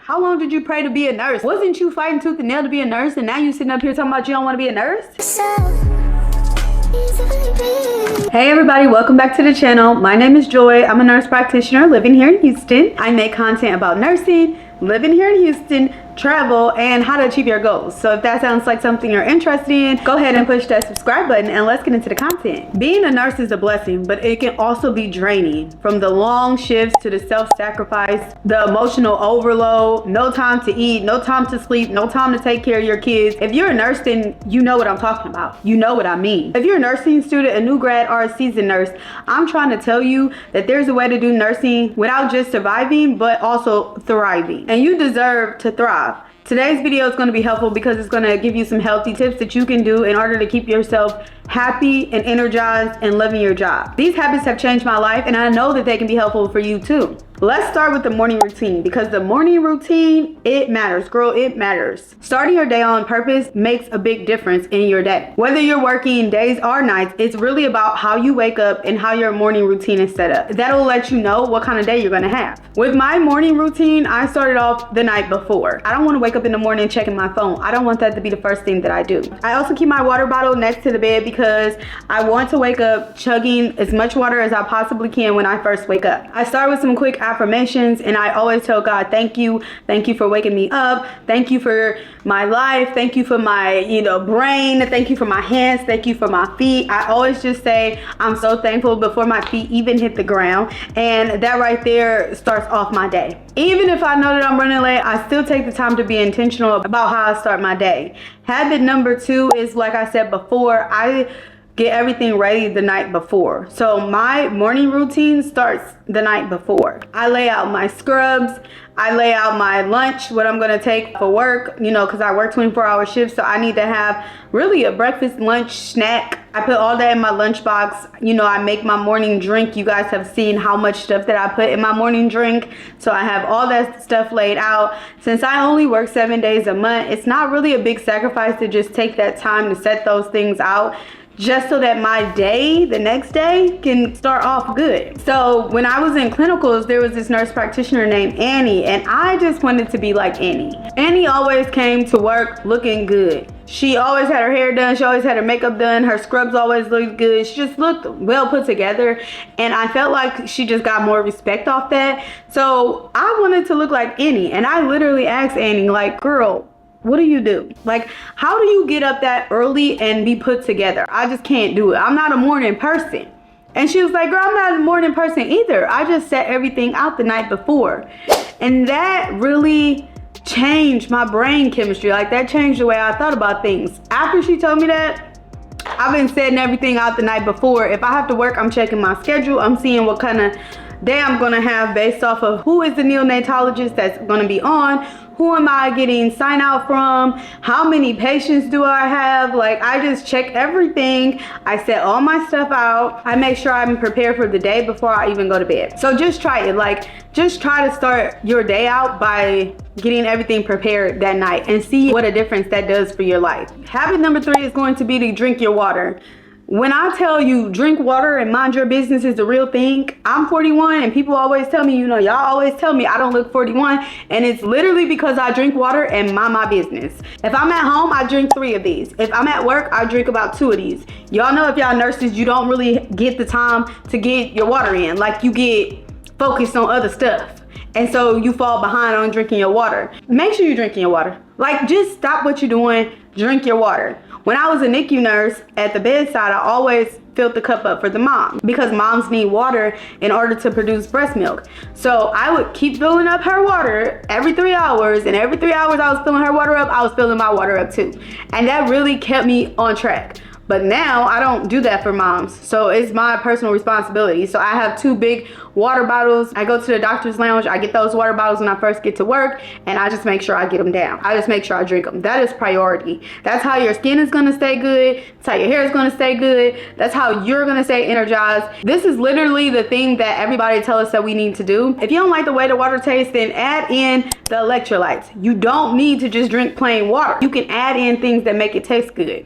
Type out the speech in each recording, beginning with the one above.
How long did you pray to be a nurse? Wasn't you fighting tooth and nail to be a nurse, and now you sitting up here talking about you don't want to be a nurse? Hey everybody, welcome back to the channel. My name is Joy. I'm a nurse practitioner living here in Houston. I make content about nursing, living here in Houston, travel, and how to achieve your goals. So if that sounds like something you're interested in, go ahead and push that subscribe button and let's get into the content. Being a nurse is a blessing, but it can also be draining. From the long shifts to the self-sacrifice, the emotional overload, no time to eat, no time to sleep, no time to take care of your kids. If you're a nurse, then you know what I'm talking about. You know what I mean. If you're a nursing student, a new grad, or a seasoned nurse, I'm trying to tell you that there's a way to do nursing without just surviving, but also thriving. And you deserve to thrive. Today's video is going to be helpful because it's going to give you some healthy tips that you can do in order to keep yourself happy and energized and loving your job. These habits have changed my life, and I know that they can be helpful for you too. Let's start with the morning routine, because the morning routine, it matters, girl, it matters. Starting your day on purpose makes a big difference in your day. Whether you're working days or nights, it's really about how you wake up and how your morning routine is set up. That'll let you know what kind of day you're gonna have. With my morning routine, I started off the night before. I don't wanna wake up in the morning checking my phone. I don't want that to be the first thing that I do. I also keep my water bottle next to the bed because I want to wake up chugging as much water as I possibly can when I first wake up. I start with some quick affirmations, and I always tell God, thank you for waking me up, thank you for my life, thank you for my brain, thank you for my hands, thank you for my feet. I always just say I'm so thankful before my feet even hit the ground, and that right there starts off my day. Even if I know that I'm running late, I still take the time to be intentional about how I start my day. Habit number 2 is, like I said before, I get everything ready the night before. So my morning routine starts the night before. I lay out my scrubs, I lay out my lunch, what I'm gonna take for work, because I work 24-hour shifts, so I need to have really a breakfast, lunch, snack. I put all that in my lunchbox. I make my morning drink. You guys have seen how much stuff that I put in my morning drink. So I have all that stuff laid out. Since I only work 7 days a month, it's not really a big sacrifice to just take that time to set those things out, just so that my day, the next day, can start off good. So when I was in clinicals, there was this nurse practitioner named Annie, and I just wanted to be like Annie. Annie always came to work looking good. She always had her hair done, she always had her makeup done, her scrubs always looked good. She just looked well put together, and I felt like she just got more respect off that. So I wanted to look like Annie, and I literally asked Annie, like, girl, what do you do? Like, how do you get up that early and be put together? I just can't do it. I'm not a morning person. And she was like, girl, I'm not a morning person either. I just set everything out the night before. And that really changed my brain chemistry. Like, that changed the way I thought about things. After she told me that, I've been setting everything out the night before. If I have to work, I'm checking my schedule. I'm seeing what kind of day I'm gonna have based off of who is the neonatologist that's gonna be on, who am I getting sign out from, how many patients do I have. Like, I just check everything. I set all my stuff out. I make sure I'm prepared for the day before I even go to bed. So just try it. Like, just try to start your day out by getting everything prepared that night and see what a difference that does for your life. Habit number 3 is going to be to drink your water. When I tell you drink water and mind your business is the real thing, I'm 41 and people always tell me, y'all always tell me I don't look 41, and it's literally because I drink water and mind my business. If I'm at home, I drink 3 of these. If I'm at work, I drink about 2 of these. Y'all know, if y'all nurses, you don't really get the time to get your water in. Like, you get focused on other stuff, and so you fall behind on drinking your water. Make sure you're drinking your water. Like, just stop what you're doing, drink your water. When I was a Nicu nurse, at the bedside, I always filled the cup up for the mom, because moms need water in order to produce breast milk. So I would keep filling up her water every 3 hours, and every 3 hours I was filling her water up, I was filling my water up too. And that really kept me on track. But now I don't do that for moms, so it's my personal responsibility. So I have 2 big water bottles. I go to the doctor's lounge, I get those water bottles when I first get to work, and I just make sure I get them down. I just make sure I drink them. That is priority. That's how your skin is gonna stay good. That's how your hair is gonna stay good. That's how you're gonna stay energized. This is literally the thing that everybody tells us that we need to do. If you don't like the way the water tastes, then add in the electrolytes. You don't need to just drink plain water. You can add in things that make it taste good.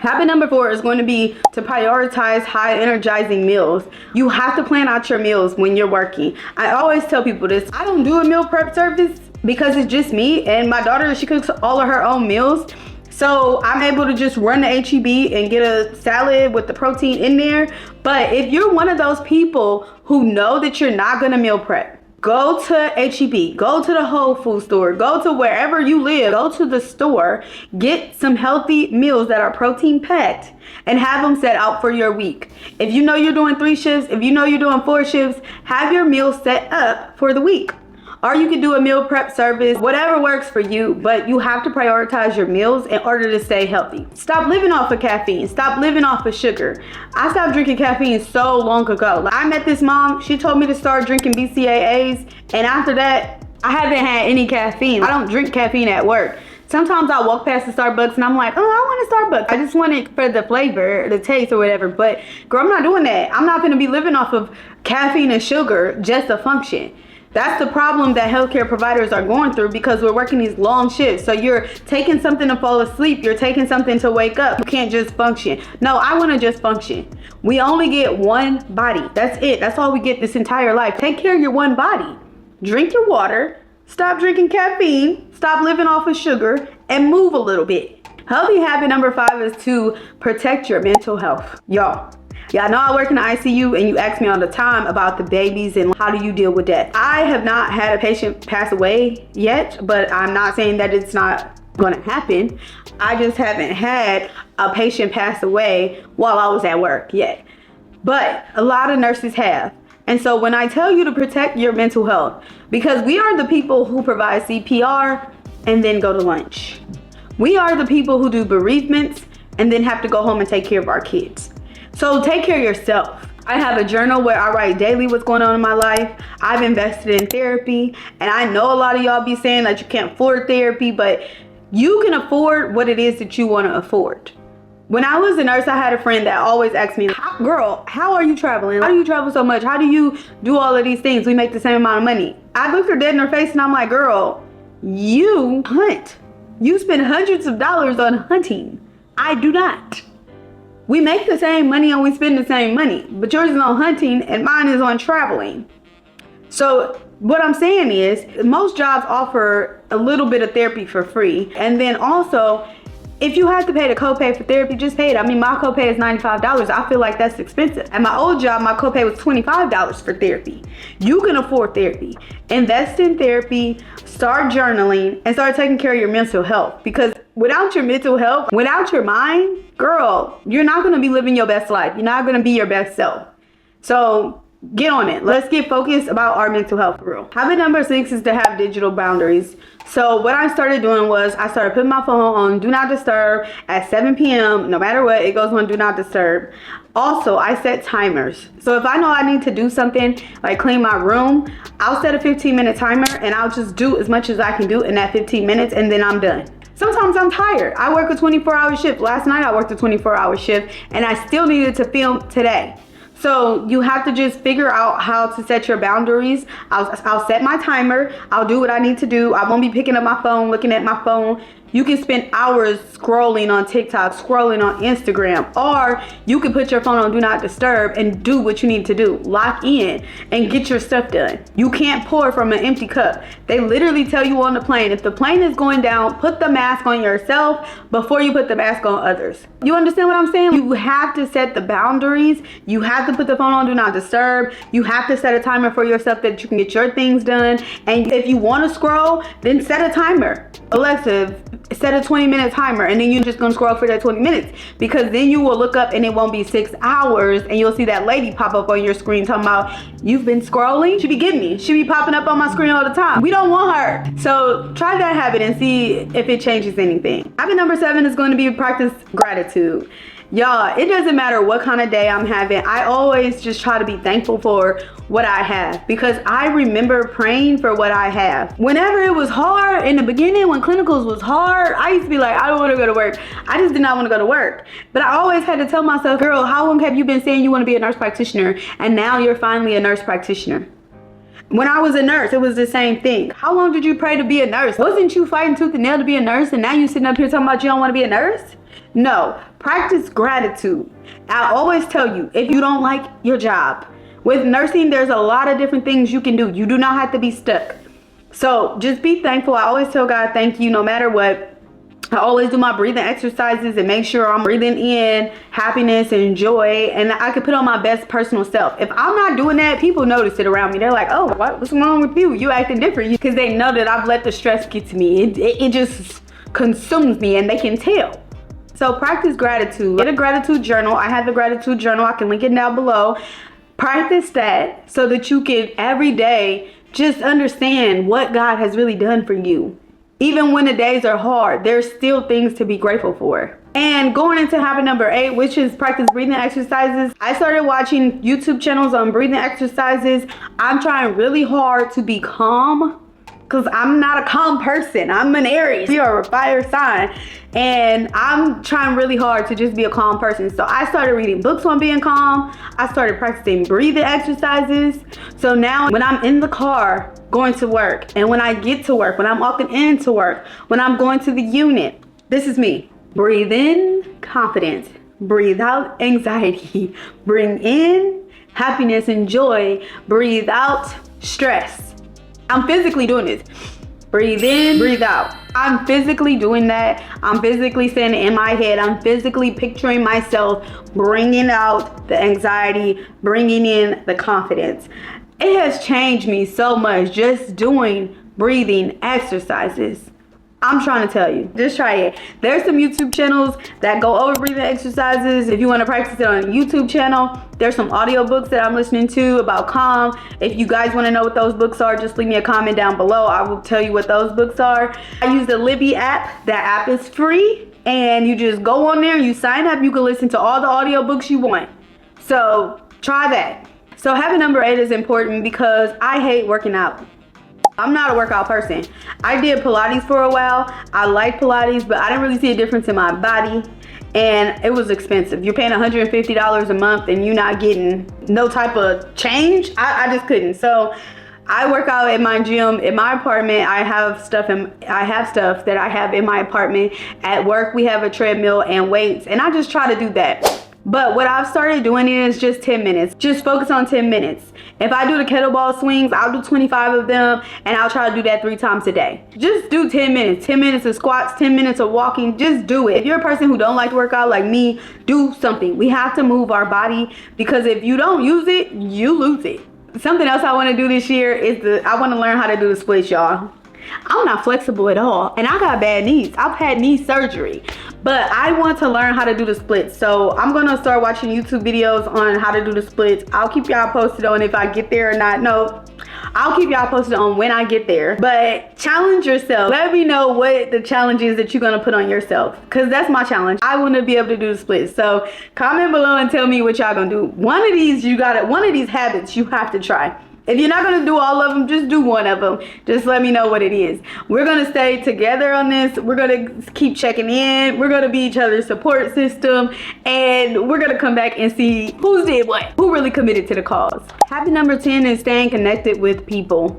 Habit number 4 is going to be to prioritize high energizing meals. You have to plan out your meals when you're working. I always tell people this. I don't do a meal prep service because it's just me and my daughter, she cooks all of her own meals. So I'm able to just run the HEB and get a salad with the protein in there. But if you're one of those people who know that you're not gonna meal prep, go to HEB, go to the Whole Food store, go to wherever you live, go to the store, get some healthy meals that are protein packed and have them set out for your week. If you know you're doing 3 shifts, if you know you're doing 4 shifts, have your meals set up for the week. Or you can do a meal prep service, whatever works for you, but you have to prioritize your meals in order to stay healthy. Stop living off of caffeine. Stop living off of sugar. I stopped drinking caffeine so long ago. I met this mom, she told me to start drinking BCAAs, and after that, I haven't had any caffeine. I don't drink caffeine at work. Sometimes I walk past the Starbucks and I'm like, oh, I want a Starbucks. I just want it for the flavor, the taste or whatever. But girl, I'm not doing that. I'm not gonna be living off of caffeine and sugar just to function. That's the problem that healthcare providers are going through, because we're working these long shifts. So you're taking something to fall asleep. You're taking something to wake up. You can't just function. No, I want to just function. We only get one body. That's it. That's all we get this entire life. Take care of your one body. Drink your water. Stop drinking caffeine. Stop living off of sugar and move a little bit. Healthy habit number 5 is to protect your mental health. Y'all know I work in the ICU, and you ask me all the time about the babies and how do you deal with death. I have not had a patient pass away yet, but I'm not saying that it's not gonna happen. I just haven't had a patient pass away while I was at work yet. But a lot of nurses have. And so when I tell you to protect your mental health, because we are the people who provide CPR and then go to lunch. We are the people who do bereavements and then have to go home and take care of our kids. So take care of yourself. I have a journal where I write daily what's going on in my life. I've invested in therapy, and I know a lot of y'all be saying that you can't afford therapy, but you can afford what it is that you want to afford. When I was a nurse, I had a friend that always asked me, girl, how are you traveling? How do you travel so much? How do you do all of these things? We make the same amount of money. I looked her dead in her face and I'm like, girl, you hunt. You spend hundreds of dollars on hunting. I do not. We make the same money and we spend the same money, but yours is on hunting and mine is on traveling. So what I'm saying is most jobs offer a little bit of therapy for free. And then also, if you have to pay the copay for therapy, just pay it. I mean, my copay is $95. I feel like that's expensive. At my old job, my copay was $25 for therapy. You can afford therapy. Invest in therapy, start journaling, and start taking care of your mental health. Because without your mental health, without your mind, girl, you're not going to be living your best life. You're not going to be your best self. So get on it. Let's get focused about our mental health for real. Habit number 6 is to have digital boundaries. So what I started doing was I started putting my phone on Do Not Disturb at 7 p.m. No matter what, it goes on Do Not Disturb. Also, I set timers. So if I know I need to do something like clean my room, I'll set a 15-minute timer and I'll just do as much as I can do in that 15 minutes and then I'm done. Sometimes I'm tired. I work a 24-hour shift. Last night I worked a 24-hour shift and I still needed to film today. So you have to just figure out how to set your boundaries. I'll set my timer. I'll do what I need to do. I won't be picking up my phone, looking at my phone. You can spend hours scrolling on TikTok, scrolling on Instagram, or you can put your phone on Do Not Disturb and do what you need to do. Lock in and get your stuff done. You can't pour from an empty cup. They literally tell you on the plane, if the plane is going down, put the mask on yourself before you put the mask on others. You understand what I'm saying? You have to set the boundaries. You have to put the phone on Do Not Disturb. You have to set a timer for yourself that you can get your things done. And if you want to scroll, then set a timer. Alexa, set a 20-minute timer, and then you're just gonna scroll for that 20 minutes, because then you will look up and it won't be 6 hours and you'll see that lady pop up on your screen talking about you've been scrolling. She be getting me. She be popping up on my screen all the time. We don't want her. So try that habit and see if it changes anything. Habit number 7 is going to be practice gratitude. Y'all, it doesn't matter what kind of day I'm having. I always just try to be thankful for what I have, because I remember praying for what I have. Whenever it was hard in the beginning, when clinicals was hard, I used to be like, I don't want to go to work. I just did not want to go to work. But I always had to tell myself, girl, how long have you been saying you want to be a nurse practitioner? And now you're finally a nurse practitioner. When I was a nurse, it was the same thing. How long did you pray to be a nurse? Wasn't you fighting tooth and nail to be a nurse, and now you sitting up here talking about you don't want to be a nurse? No, practice gratitude. I always tell you, if you don't like your job, with nursing, there's a lot of different things you can do. You do not have to be stuck. So just be thankful. I always tell God thank you no matter what. I always do my breathing exercises and make sure I'm breathing in happiness and joy, and I can put on my best personal self. If I'm not doing that, people notice it around me. They're like, oh, what's wrong with you? You acting different. Because they know that I've let the stress get to me. It just consumes me, and they can tell. So practice gratitude. Get a gratitude journal. I have the gratitude journal. I can link it down below. Practice that so that you can every day just understand what God has really done for you. Even when the days are hard, there's still things to be grateful for. And going into habit number 8, which is practice breathing exercises. I started watching YouTube channels on breathing exercises. I'm trying really hard to be calm because I'm not a calm person. I'm an Aries. We are a fire sign. And I'm trying really hard to just be a calm person. So I started reading books on being calm. I started practicing breathing exercises. So now when I'm in the car going to work, and when I get to work, when I'm walking into work, when I'm going to the unit, this is me. Breathe in confidence. Breathe out anxiety. Bring in happiness and joy. Breathe out stress. I'm physically doing this. Breathe in, breathe out. I'm physically doing that. I'm physically saying it in my head. I'm physically picturing myself bringing out the anxiety, bringing in the confidence. It has changed me so much just doing breathing exercises. I'm trying to tell you, just try it. There's some YouTube channels that go over breathing exercises. If you want to practice it on a YouTube channel, there's some audiobooks that I'm listening to about calm. If you guys want to know what those books are, just leave me a comment down below. I will tell you what those books are. I use the Libby app. That app is free, and you just go on there and you sign up. You can listen to all the audiobooks you want. So try that. So habit number 8 is important because I hate working out. I'm not a workout person. I did Pilates for a while. I like Pilates, but I didn't really see a difference in my body, and it was expensive. You're paying $150 a month and you're not getting no type of change. I just couldn't. So I work out at my gym in my apartment. I have stuff that I have in my apartment. At work, we have a treadmill and weights, and I just try to do that. But what I've started doing is just 10 minutes. Just focus on 10 minutes. If I do the kettlebell swings, I'll do 25 of them, and I'll try to do that 3 times a day. Just do 10 minutes. 10 minutes of squats, 10 minutes of walking. Just do it. If you're a person who don't like to work out like me, do something. We have to move our body, because if you don't use it, you lose it. Something else I want to do this year is I want to learn how to do the splits, y'all. I'm not flexible at all, and I got bad knees. I've had knee surgery, but I want to learn how to do the splits. So I'm gonna start watching YouTube videos on how to do the splits. I'll keep y'all posted on if I get there or not. No, I'll keep y'all posted on when I get there. But challenge yourself. Let me know what the challenge is that you're gonna put on yourself, because that's my challenge. I want to be able to do the splits. So comment below and tell me what y'all gonna do. One of these habits you have to try. If you're not going to do all of them, just do one of them. Just let me know what it is. We're going to stay together on this. We're going to keep checking in. We're going to be each other's support system. And we're going to come back and see who did what. Who really committed to the cause. Habit number 10 is staying connected with people.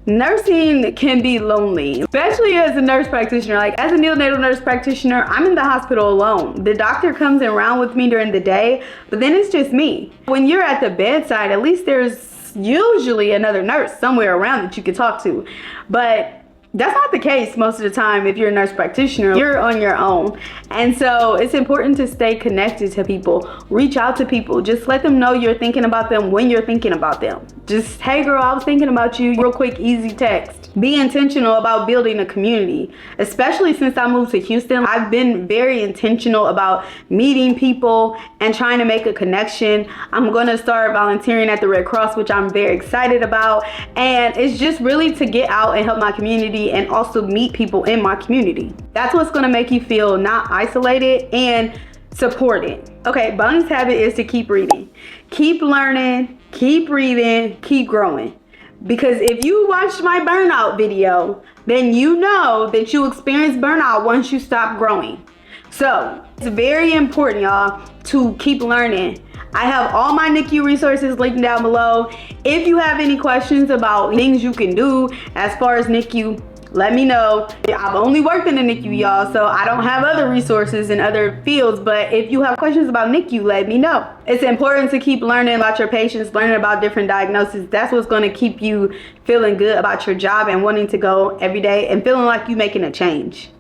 Nursing can be lonely, especially as a nurse practitioner. Like as a neonatal nurse practitioner, I'm in the hospital alone. The doctor comes around with me during the day, but then it's just me. When you're at the bedside, at least there's usually another nurse somewhere around that you can talk to, but that's not the case most of the time. If you're a nurse practitioner, you're on your own. And so it's important to stay connected to people. Reach out to people. Just let them know you're thinking about them when you're thinking about them. Just, hey girl, I was thinking about you. Real quick, easy text. Be intentional about building a community. Especially since I moved to Houston, I've been very intentional about meeting people and trying to make a connection. I'm gonna start volunteering at the Red Cross, which I'm very excited about. And it's just really to get out and help my community and also meet people in my community. That's what's gonna make you feel not isolated and supported. Okay, bonus habit is to keep reading. Keep learning, keep reading, keep growing. Because if you watched my burnout video, then you know that you experience burnout once you stop growing. So it's very important, y'all, to keep learning. I have all my Nicu resources linked down below. If you have any questions about things you can do as far as Nicu, let me know. I've only worked in the NICU, y'all, so I don't have other resources in other fields, but if you have questions about NICU, let me know. It's important to keep learning about your patients, learning about different diagnoses. That's what's going to keep you feeling good about your job and wanting to go every day and feeling like you're making a change.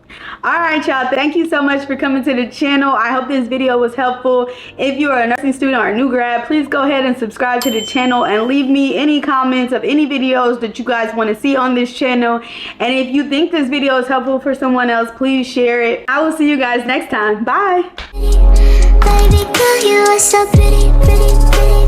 All right, y'all, thank you so much for coming to the channel. I hope this video was helpful. If you are a nursing student or a new grad, please go ahead and subscribe to the channel and leave me any comments of any videos that you guys want to see on this channel. And if you think this video is helpful for someone else, please share it. I will see you guys next time. Bye. Baby girl, you are so pretty, pretty, pretty.